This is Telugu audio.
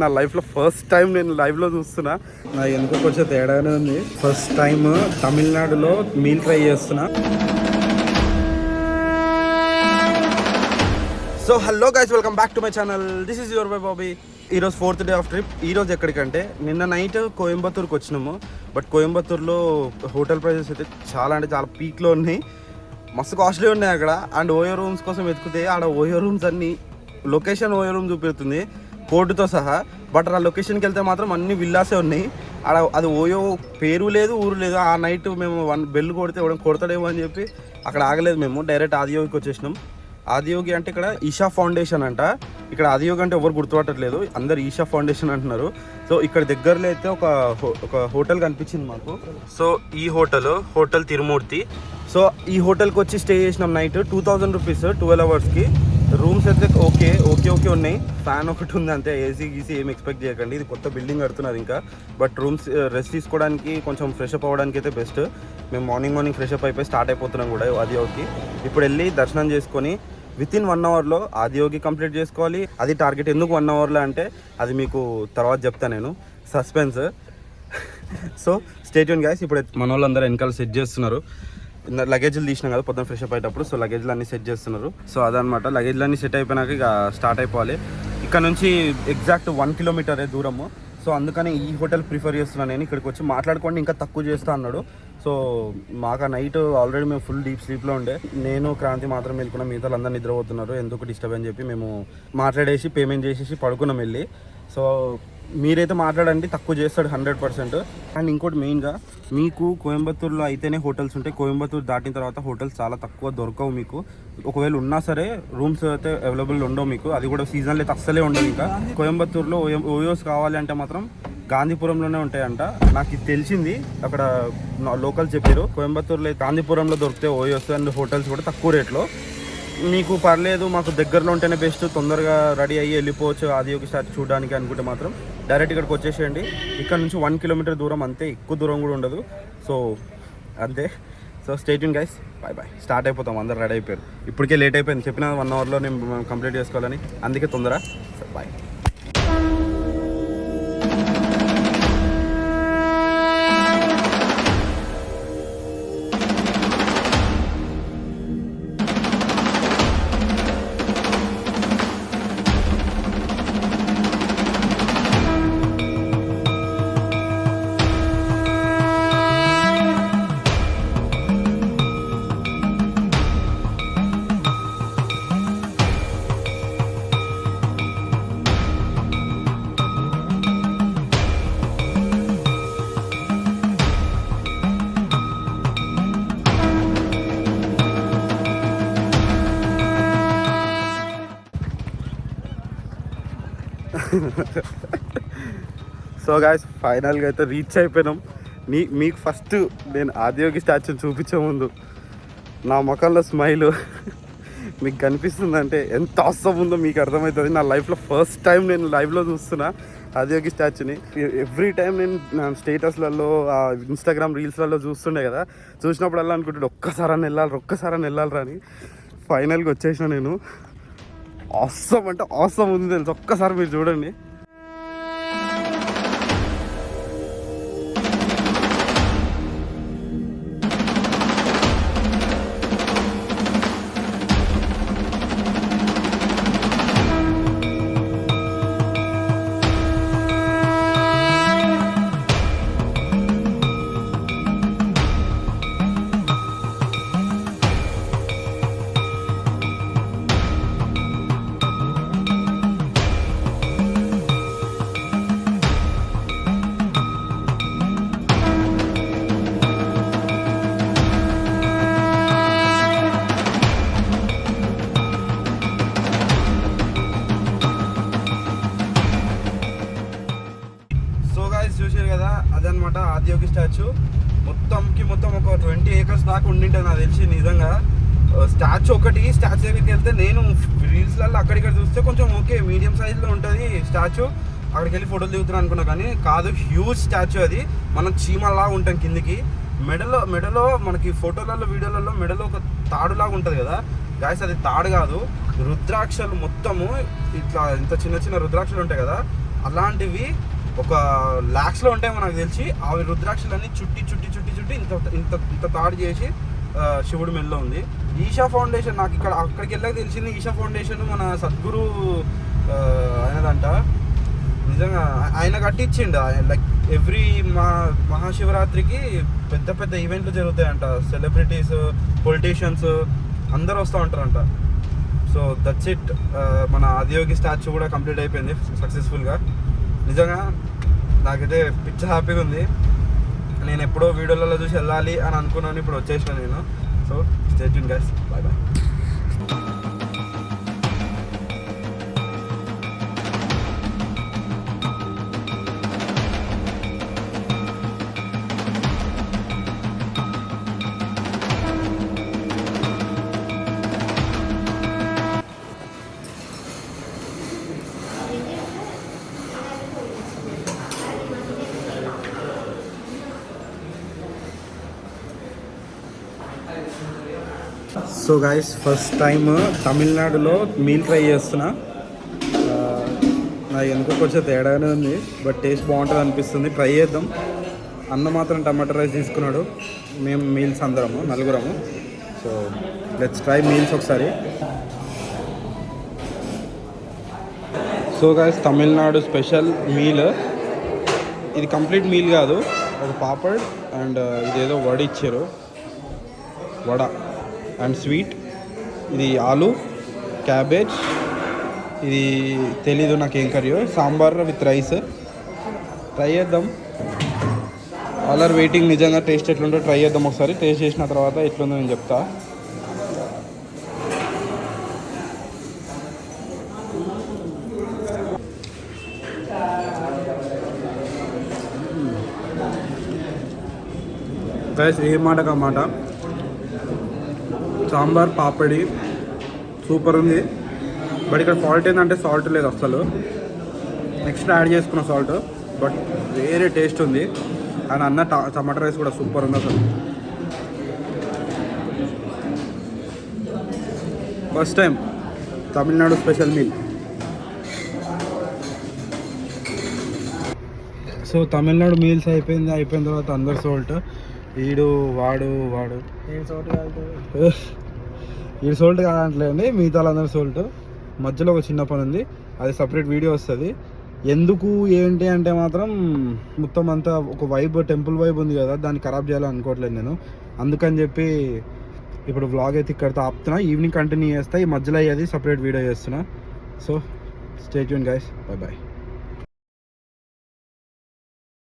నా లైఫ్లో ఫస్ట్ టైం నేను లైవ్లో చూస్తున్నా. నా ఎందుకో కొంచెం తేడానే ఉంది. ఫస్ట్ టైం తమిళనాడులో మీల్ ట్రై చేస్తున్నా. So hello guys, welcome back to my channel. This is your by Bobby. ఈరోజు 4th డే ఆఫ్ ట్రిప్. ఈరోజు ఎక్కడికంటే నిన్న నైట్ కోయంబత్తూర్కి వచ్చినాము. బట్ కోయంబత్తూర్లో హోటల్ ప్రైజెస్ అయితే చాలా అంటే చాలా పీక్లో ఉన్నాయి. మస్తు కాస్ట్లీ ఉన్నాయి అక్కడ. అండ్ ఓయో రూమ్స్ కోసం వెతుకుతే ఆడ ఓయో రూమ్స్ అన్నీ లొకేషన్ ఓయో రూమ్ చూపెడుతుంది కోర్టుతో సహా. బట్ ఆ లొకేషన్కి వెళ్తే మాత్రం అన్ని విల్లాసే ఉన్నాయి. ఆడ అది ఓయో పేరు లేదు, ఊరు లేదు. ఆ నైట్ మేము బెల్ కొడితే కొడతాడేమో అని చెప్పి అక్కడ ఆగలేదు. మేము డైరెక్ట్ ఆదియోగికి వచ్చేసినాం. ఆదియోగి అంటే ఇక్కడ ఈషా ఫౌండేషన్ అంట. ఇక్కడ ఆదియోగి అంటే ఎవరు గుర్తుపట్టట్లేదు, అందరు ఈషా ఫౌండేషన్ అంటున్నారు. సో ఇక్కడ దగ్గరలో అయితే ఒక హోటల్ కనిపించింది మాకు. సో ఈ హోటల్ తిరుమూర్తి. సో ఈ హోటల్కి వచ్చి స్టే చేసినాం నైట్. 2000 రూపీస్ 12 అవర్స్కి. రూమ్స్ అయితే ఓకే ఉన్నాయి. ఫ్యాన్ ఒకటి ఉంది అంతే. ఏసీ గీసీ ఏమి ఎక్స్పెక్ట్ చేయకండి. ఇది కొత్త బిల్డింగ్ కడుతున్నారు ఇంకా. బట్ రూమ్స్ రెస్ట్ తీసుకోవడానికి కొంచెం ఫ్రెషప్ అవ్వడానికి అయితే బెస్ట్. మేము మార్నింగ్ ఫ్రెషప్ అయిపోయి స్టార్ట్ అయిపోతున్నాం కూడా ఆదియోగి. ఇప్పుడు వెళ్ళి దర్శనం చేసుకొని వితిన్ 1 అవర్లో ఆదియోగి కంప్లీట్ చేసుకోవాలి. అది టార్గెట్. ఎందుకు 1 అవర్లో అంటే అది మీకు తర్వాత చెప్తాను నేను, suspense. So stay tune guys. ఇప్పుడు మన వాళ్ళందరూ వెనకాల సెట్ చేస్తున్నారు. లగేజ్లు తీసినాం కదా పొద్దున్న ఫ్రెష్ అప్ అయ్యేటప్పుడు. సో లగేజ్లు అన్నీ సెట్ చేస్తున్నారు. సో అదనమాట. లగేజ్లు అన్నీ సెట్ అయిపోయినాక ఇక స్టార్ట్ అయిపోవాలి. ఇక్కడ నుంచి ఎగ్జాక్ట్ 1 కిలోమీటరే దూరము. సో అందుకని ఈ హోటల్ ప్రిఫర్ చేస్తున్నాను నేను. ఇక్కడికి వచ్చి మాట్లాడుకోండి ఇంకా తక్కువ చేస్తా అన్నాడు. సో మాకు ఆ నైట్ ఆల్రెడీ మేము ఫుల్ డీప్ స్లీప్లో ఉండే. నేను క్రాంతి మాత్రం వెళ్ళుకున్నాం. మిగతా అందరూ నిద్రపోతున్నారు. ఎందుకు డిస్టర్బ్ అని చెప్పి మేము మాట్లాడేసి పేమెంట్ చేసేసి పడుకున్నాం వెళ్ళి. సో మీరైతే మాట్లాడండి, తక్కువ చేస్తాడు 100%. అండ్ ఇంకోటి మెయిన్గా మీకు కోయంబత్తూర్లో అయితేనే హోటల్స్ ఉంటాయి. కోయంబత్తూర్ దాటిన తర్వాత హోటల్స్ చాలా తక్కువ దొరకవు మీకు. ఒకవేళ ఉన్నా సరే రూమ్స్ అయితే అవైలబుల్ ఉండవు మీకు. అది కూడా సీజన్లో అయితే అస్సలే ఉండవు. ఇంకా కోయంబత్తూర్లో ఓయోస్ కావాలి అంటే మాత్రం గాంధీపురంలోనే ఉంటాయంట. నాకు ఇది తెలిసింది, అక్కడ లోకల్ చెప్పారు. కోయంబత్తూర్లో గాంధీపురంలో దొరికితే ఓయోస్ అండ్ హోటల్స్ కూడా తక్కువ రేట్లో. మీకు పర్లేదు మాకు దగ్గరలో ఉంటేనే బెస్ట్, తొందరగా రెడీ అయ్యి వెళ్ళిపోవచ్చు ఆదియోగి స్టాచ్యూ చూడడానికి అనుకుంటే మాత్రం డైరెక్ట్ ఇక్కడికి వచ్చేసేయండి. ఇక్కడ నుంచి 1 కిలోమీటర్ దూరం అంతే, ఎక్కువ దూరం కూడా ఉండదు. సో అంతే. So stay tune guys, bye. Start అయిపోతాం. అందరు రెడీ అయిపోయారు. ఇప్పటికే లేట్ అయిపోయింది. చెప్పిన 1 అవర్లో నేను కంప్లీట్ చేసుకోవాలని, అందుకే తొందర. So bye. సో గాయస్, ఫైనల్గా అయితే రీచ్ అయిపోయినాం. మీకు ఫస్ట్ నేను ఆదియోగి స్టాచ్యూని చూపించే ముందు నా ముఖంలో స్మైల్ మీకు కనిపిస్తుందంటే ఎంత అవసరం ఉందో మీకు అర్థమవుతుంది. నా లైఫ్లో ఫస్ట్ టైం నేను లైవ్లో చూస్తున్నా ఆదియోగి స్టాచ్యూని. ఎవ్రీ టైం నేను నా స్టేటస్లలో ఇన్స్టాగ్రామ్ రీల్స్లలో చూస్తుండే కదా. చూసినప్పుడల్లా అనుకుంటుండే ఒక్కసారి వెళ్ళాలి అని. ఫైనల్గా వచ్చేసిన నేను. అవసరం అంటే అవసరం ఉంది తెలుసు. ఒక్కసారి మీరు చూడండి. చూసారు కదా, అదనమాట ఆదియోగి స్టాచ్యూ. మొత్తం ఒక 20 acres దాకా ఉండింటే నాకు తెలిసి. నిజంగా స్టాచ్యూ దగ్గరికి వెళ్తే నేను రీల్స్లలో అక్కడిక్కడ చూస్తే కొంచెం ఓకే మీడియం సైజ్లో ఉంటుంది స్టాచ్యూ. అక్కడికి వెళ్ళి ఫోటోలు దిగుతున్నాను అనుకున్నా, కానీ కాదు, హ్యూజ్ స్టాచ్యూ. అది మనం చీమలా ఉంటాం కిందికి. మెడలో మనకి ఫోటోలలో వీడియోలలో మెడలో ఒక తాడులాగా ఉంటుంది కదా గాయస్, అది తాడు కాదు, రుద్రాక్షలు మొత్తము ఇట్లా ఇంత చిన్న రుద్రాక్షలు ఉంటాయి కదా, అలాంటివి ఒక లాక్స్లో ఉంటాయి మనకు తెలిసి. అవి రుద్రాక్షలన్నీ చుట్టి చుట్టి చుట్టి చుట్టి ఇంత ఇంత ఇంత తాడు చేసి శివుడి మెల్లో ఉంది. ఈషా ఫౌండేషన్ నాకు అక్కడికి వెళ్ళాక తెలిసింది. ఈషా ఫౌండేషన్ మన సద్గురు ఆయనదంట. నిజంగా ఆయన కట్టించిండు. లైక్ ఎవ్రీ మహాశివరాత్రికి పెద్ద పెద్ద ఈవెంట్లు జరుగుతాయంట. సెలబ్రిటీస్, పొలిటీషియన్స్ అందరూ వస్తూ ఉంటారంట. So that's it. మన ఆదియోగి స్టాచ్యూ కూడా కంప్లీట్ అయిపోయింది సక్సెస్ఫుల్గా. నిజంగా నాకైతే పిచ్చ హ్యాపీగా ఉంది. నేను ఎప్పుడో వీడియోలలో చూసి వెళ్ళాలి అని అనుకున్నాను, ఇప్పుడు వచ్చేసిన నేను. So stay tune guys, bye bye. So guys, first time తమిళనాడులో మీల్ ట్రై చేస్తున్నా. నాకు ఎందుకో కొంచెం తేడాగానే ఉంది, బట్ టేస్ట్ బాగుంటుంది అనిపిస్తుంది. ట్రై చేద్దాం. అన్న మాత్రం టమాటో రైస్ తీసుకున్నాడు, మేము మీల్స్ అందరము నలుగురము. సో లెట్స్ ట్రై మీల్స్ ఒకసారి. So guys, Tamil Nadu special meal ఇది. కంప్లీట్ మీల్ కాదు, ఒక పాపడ్ అండ్ ఇదేదో వడ ఇచ్చారు, వడ అండ్ స్వీట్. ఇది ఆలు, క్యాబేజ్, ఇది తెలీదు నాకు ఏం curry. Sambar with rice. Try చేద్దాం. All are waiting. నిజంగా టేస్ట్ ఎట్లుంటో ట్రై చేద్దాం ఒకసారి. టేస్ట్ చేసిన తర్వాత ఎట్లుందో నేను చెప్తా. గైస్, ఏ మాటగా మాట, సాంబార్ పాపడి సూపర్ ఉంది. బట్ ఇక్కడ సాల్ట్ ఏంటంటే సాల్ట్ లేదు అసలు. నెక్స్ట్ యాడ్ చేసుకున్న సాల్ట్, బట్ వేరే టేస్ట్ ఉంది. అండ్ అన్న టమాటో రైస్ కూడా సూపర్ ఉంది అసలు. First time Tamil Nadu special meal. So Tamil Nadu meals అయిపోయిన తర్వాత అందరు సాల్ట్. వీడు వాడు వీడు సోల్ట్ కాదంటలేండి, మిగతా వాళ్ళందరూ సోల్ట్. మధ్యలో ఒక చిన్న పని ఉంది, అది సపరేట్ వీడియో వస్తుంది. ఎందుకు ఏంటి అంటే మాత్రం మొత్తం అంతా ఒక వైబ్, టెంపుల్ వైబ్ ఉంది కదా, దాన్ని ఖరాబ్ చేయాలని అనుకోవట్లేదు నేను. అందుకని చెప్పి ఇప్పుడు వ్లాగ్ అయితే ఇక్కడితో ఆపుతున్నా. ఈవినింగ్ కంటిన్యూ చేస్తా. ఈ మధ్యలో అయ్యేది సపరేట్ వీడియో చేస్తున్నా. So stay tune guys, bye bye.